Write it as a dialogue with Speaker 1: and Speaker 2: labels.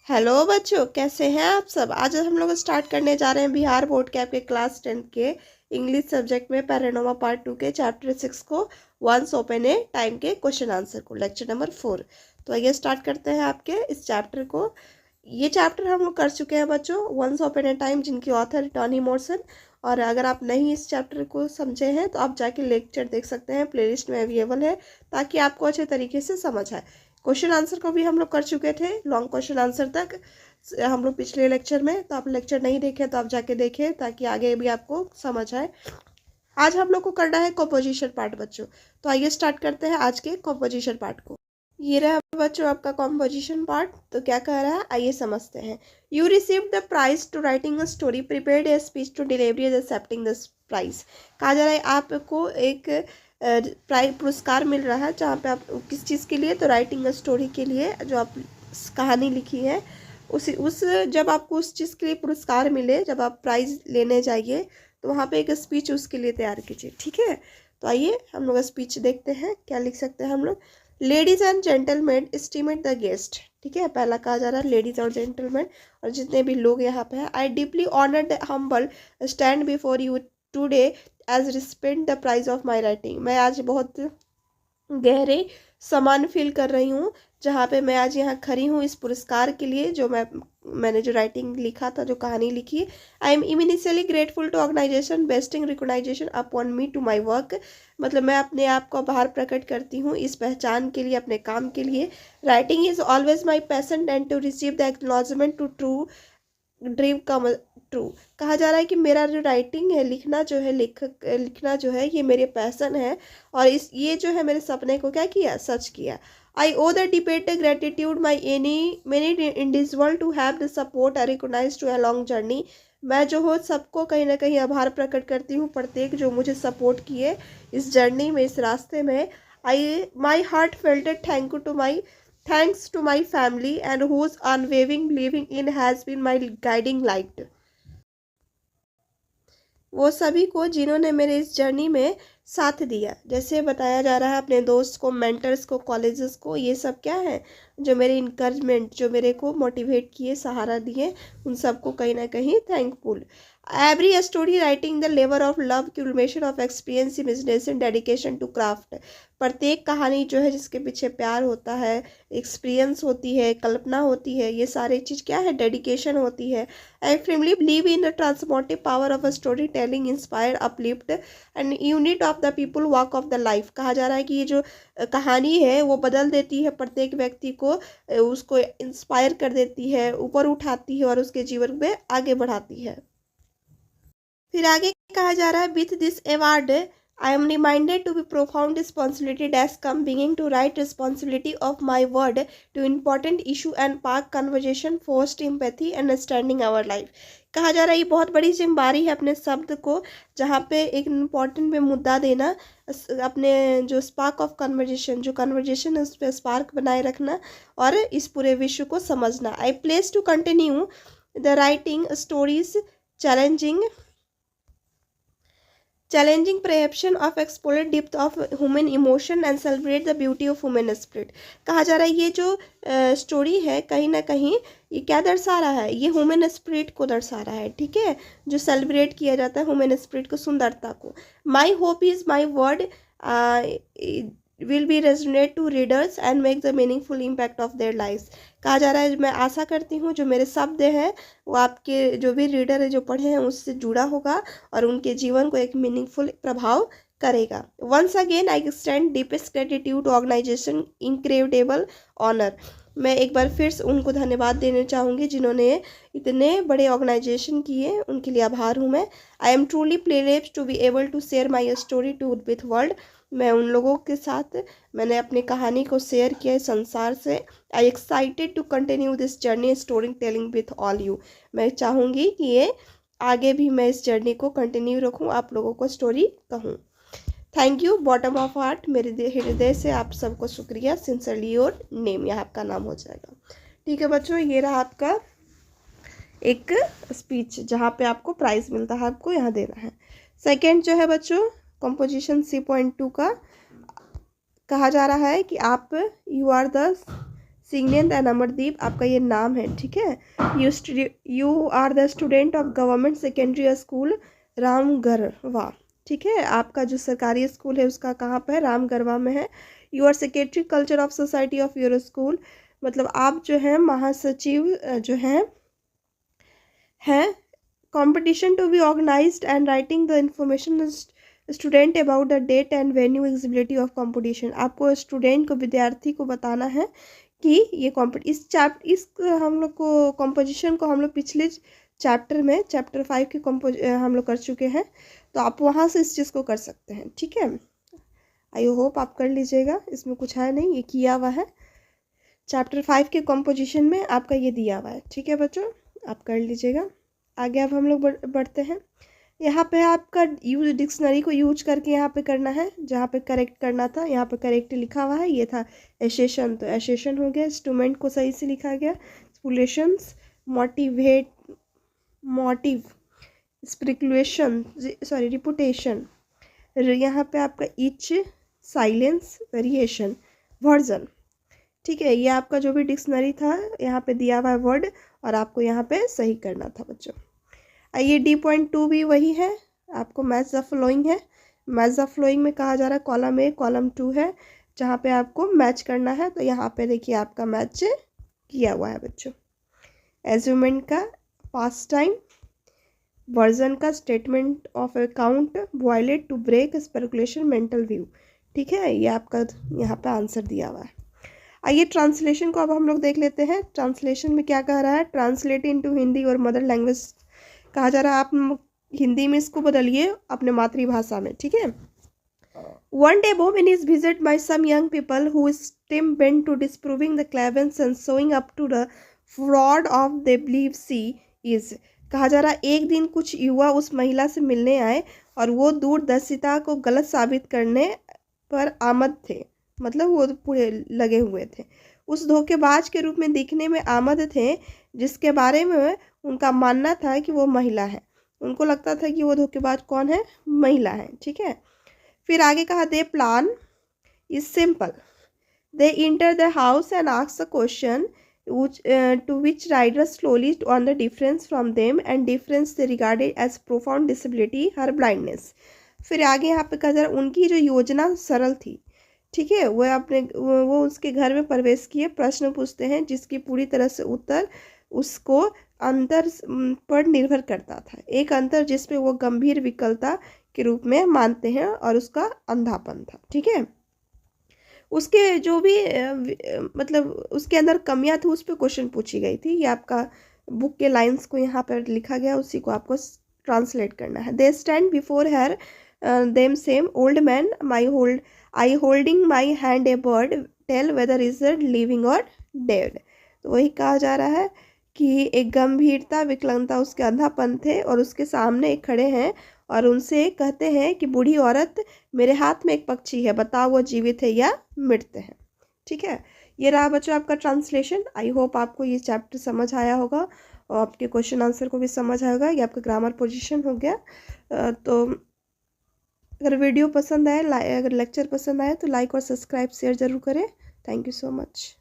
Speaker 1: Hello बच्चों, कैसे हैं आप सब। आज हम लोग स्टार्ट करने जा रहे हैं बिहार बोर्ड के आपके क्लास 10 के इंग्लिश सब्जेक्ट में पैरानोमा पार्ट 2 के चैप्टर 6 को वंस ओपन ए टाइम के क्वेश्चन आंसर को, लेक्चर नंबर 4। तो आइए स्टार्ट करते हैं आपके इस चैप्टर को। ये चैप्टर हम लोग कर चुके हैं बच्चों, वंस ओपन ए टाइम, जिनकी ऑथर टॉनी मॉर्सन। और अगर आप नहीं इस चैप्टर को समझे हैं तो आप जाके लेक्चर देख सकते हैं, प्लेलिस्ट में अवेलेबल है, ताकि आपको अच्छे तरीके से समझ आए। क्वेश्चन आंसर को भी हम लोग कर चुके थे, लॉन्ग क्वेश्चन आंसर तक हम लोग पिछले लेक्चर में। तो आप लेक्चर नहीं देखे तो आप जाके देखें, ताकि आगे भी आपको समझ आए। आज हम लोग को करना है कॉम्पोजिशन पार्ट बच्चों। तो आइए स्टार्ट करते हैं आज के कॉम्पोजिशन पार्ट को। ये रहा बच्चों आपका कॉम्पोजिशन पार्ट। तो क्या कह रहा है, आइए समझते हैं। You receive the prize to writing a story, prepared a speech to delivery accepting the prize. कहा जा रहा है आपको एक प्राइज पुरस्कार मिल रहा है, जहाँ पे आप किस चीज़ के लिए, तो राइटिंग अ स्टोरी के लिए, जो आप कहानी लिखी है उस जब आपको उस चीज़ के लिए पुरस्कार मिले, जब आप प्राइज लेने जाइए, तो वहाँ पे एक स्पीच उसके लिए तैयार कीजिए। ठीक है, तो आइए हम लोग स्पीच देखते हैं, क्या लिख सकते हैं हम लोग। Ladies and gentleman, estimate the guest. ठीक है, पहला कहा जा रहा है लेडीज और जेंटलमैन, और जितने भी लोग यहाँ पे हैं। I deeply honoured humble stand before you today as respect the prize of my writing. मैं आज बहुत गहरे समान फील कर रही हूँ, जहाँ पे मैं आज यहाँ खड़ी हूँ इस पुरस्कार के लिए, जो मैंने जो राइटिंग लिखा था, जो कहानी लिखी। I am immensely grateful to organisation bestowing recognition upon me to my work. मतलब मैं अपने आप को आभार प्रकट करती हूँ इस पहचान के लिए, अपने काम के लिए। Writing is always my passion and to receive the acknowledgement to true dream come true. कहा जा रहा है कि मेरा जो राइटिंग है, लिखना जो है, लिखना जो है, ये मेरे पैसन है, और ये जो है मेरे सपने को क्या किया, सच किया। I owe the deepest gratitude my many individual to have the support I recognise to a long journey. मैं जो हो सबको कहीं ना कहीं आभार प्रकट करती हूँ, प्रत्येक जो मुझे सपोर्ट किए इस जर्नी में, इस रास्ते में। I my heart felted thanks to my family and whose unwavering believing in has been my guiding light। वो सभी को जिन्होंने मेरे इस जर्नी में साथ दिया। जैसे बताया जा रहा है, अपने दोस्त को, मेंटर्स को, कॉलेजेस को, ये सब क्या है, जो मेरे इनकरेजमेंट, जो मेरे को मोटिवेट किए, सहारा दिए, उन सबको कहीं ना कहीं thankful. Every story writing the लेवर of love, culmination of experience, imagination, dedication to craft. प्रत्येक कहानी जो है, जिसके पीछे प्यार होता है, एक्सपीरियंस होती है, कल्पना होती है, ये सारी चीज़ क्या है, डेडिकेशन होती है। आई firmly believe in the transformative power of a storytelling, inspire, uplift and unit of the people walk of the life। कहा जा रहा है कि ये जो कहानी है वो बदल देती है प्रत्येक व्यक्ति को, उसको इंस्पायर कर देती है, ऊपर उठाती है और उसके जीवन में आगे बढ़ाती है। फिर आगे कहा जा रहा है, with this award I am reminded to be profound responsibility has come beginning to write responsibility of my word to important issue and park conversation, forced empathy and understanding our life। कहा जा रहा है ये बहुत बड़ी जिम्मेदारी है अपने शब्द को, जहाँ पे एक इम्पॉर्टेंट पे मुद्दा देना, अपने जो स्पार्क ऑफ कन्वर्जेशन, जो कन्वर्जेशन है उस पर स्पार्क बनाए रखना, और इस पूरे विश्व को समझना। I place to continue the writing stories challenging perception of explore depth of human emotion and celebrate the beauty of human spirit। कहा जा रहा है ये जो स्टोरी है, कहीं ना कहीं ये क्या दर्शा रहा है, ये ह्यूमन स्पिरिट को दर्शा रहा है। ठीक है, जो सेलिब्रेट किया जाता है ह्यूमन स्पिरिट को, सुंदरता को। My hope is my word will be resonate to readers and make the meaningful impact of their lifes. कहा जा रहा है मैं आशा करती हूँ जो मेरे शब्द हैं वो आपके जो भी रीडर है, जो पढ़े हैं, उससे जुड़ा होगा और उनके जीवन को एक मीनिंगफुल प्रभाव करेगा। Once again I extend deepest gratitude organisation, incredible honour. मैं एक बार फिर से उनको धन्यवाद देना चाहूँगी जिन्होंने इतने बड़े ऑर्गेनाइजेशन किए, उनके लिए आभार हूँ मैं। I am truly privileged to be able to share my story to with world. मैं उन लोगों के साथ मैंने अपनी कहानी को शेयर किया है संसार से। I excited to continue this journey story telling with all you. मैं चाहूँगी कि ये आगे भी मैं इस जर्नी को कंटिन्यू रखूँ, आप लोगों को स्टोरी कहूँ। Thank you, bottom of heart, मेरे हृदय से आप सबको शुक्रिया। सिंसियरली योर नेम, यहाँ आपका नाम हो जाएगा। ठीक है बच्चों, ये रहा आपका एक स्पीच, जहाँ पे आपको प्राइज मिलता है, आपको यहाँ देना है। सेकेंड जो है बच्चों, कंपोजिशन C.2 का कहा जा रहा है कि आप you are the signed and Amardeep आपका ये नाम है, ठीक है। You are the student of government secondary school Ramgarwa, ठीक है। आपका जो सरकारी स्कूल है उसका कहाँ पर है, रामगरवा में है। You are secretary culture of society of your school, मतलब आप जो है महासचिव जो हैं competition to be organised and writing the information student about the date and venue eligibility of competition. आपको स्टूडेंट को, विद्यार्थी को बताना है कि ये इस हम लोग को कंपोजिशन को हम लोग पिछले चैप्टर में चैप्टर 5 के हम लोग कर चुके हैं, तो आप वहाँ से इस चीज़ को कर सकते हैं, ठीक है। आई होप आप कर लीजिएगा, इसमें कुछ है नहीं, ये किया हुआ है चैप्टर 5 के कंपोजिशन में, आपका ये दिया हुआ है, ठीक है बच्चों, आप कर लीजिएगा। आगे अब हम लोग बढ़ते हैं। यहाँ पे आपका यूज डिक्शनरी को यूज करके यहाँ पे करना है, जहाँ पे करेक्ट करना था यहाँ पे करेक्ट लिखा हुआ है, ये था एसेशन, तो एसेशन हो गया। इंस्ट्रूमेंट को सही से लिखा गया। Speculations, motivate, motive, speculation, sorry reputation, यहाँ पे आपका इच, साइलेंस, वेरिएशन, वर्जन, ठीक है। ये आपका जो भी डिक्शनरी था यहाँ पे दिया हुआ है वर्ड, और आपको यहाँ पे सही करना था बच्चों। आइए D.2 भी वही है, आपको मैच द फ्लोइंग है। मैच द फ्लोइंग में कहा जा रहा है कॉलम ए कॉलम 2 है, जहाँ पे आपको मैच करना है, तो यहाँ पे देखिए आपका मैच किया हुआ है बच्चों। एज्यूमेंट का पास्ट टाइम, वर्जन का statement of account, violate, to break, speculation, mental view, ठीक है। ये आपका यहाँ पे आंसर दिया हुआ है। आइए ट्रांसलेशन को अब हम लोग देख लेते हैं। ट्रांसलेशन में क्या कह रहा है, ट्रांसलेट इनटू हिंदी और मदर लैंग्वेज कहा जा रहा है, आप हिंदी में इसको बदलिए अपने मातृभाषा में, ठीक है। One day Bowman is visited by some young people who seem bent to disproving the claims and showing up to the fraud of they believe she is। कहा जा रहा है एक दिन कुछ युवा उस महिला से मिलने आए और वो दूरदर्शिता को गलत साबित करने पर आमद थे, मतलब वो पूरे लगे हुए थे, उस धोखेबाज के रूप में दिखने में आमद थे, जिसके बारे में उनका मानना था कि वो महिला है। उनको लगता था कि वो धोखेबाज कौन है, महिला है, ठीक है। फिर आगे कहा दे plan is simple, they enter the house and ask the question to which riders slowly on the difference from them and difference they regarded as profound disability, her blindness। फिर आगे यहाँ पे कहा जा रहा उनकी जो योजना सरल थी, ठीक है। वो उसके घर में प्रवेश किए, प्रश्न पूछते हैं जिसकी पूरी तरह से उत्तर उसको अंतर पर निर्भर करता था, एक अंतर जिसपे वो गंभीर विकलता के रूप में मानते हैं और उसका अंधापन था, ठीक है। उसके जो भी मतलब उसके अंदर कमियां थी उस पर क्वेश्चन पूछी गई थी। ये आपका बुक के लाइंस को यहाँ पर लिखा गया, उसी को आपको ट्रांसलेट करना है। They stand before her them same old man I holding my hand a bird tell whether is living और डेड। तो वही कहा जा रहा है कि एक गंभीरता, विकलांगता, उसके अंधापन थे और उसके सामने एक खड़े हैं और उनसे कहते हैं कि बूढ़ी औरत मेरे हाथ में एक पक्षी है, बताओ वो जीवित है या मृत है, ठीक है। ये रहा बच्चों आपका ट्रांसलेशन। आई होप आपको ये चैप्टर समझ आया होगा और आपके क्वेश्चन आंसर को भी समझ आया होगा। ये आपका ग्रामर पोजीशन हो गया। तो अगर वीडियो पसंद आए, अगर लेक्चर पसंद आए तो लाइक और सब्सक्राइब शेयर ज़रूर करें। Thank you so much.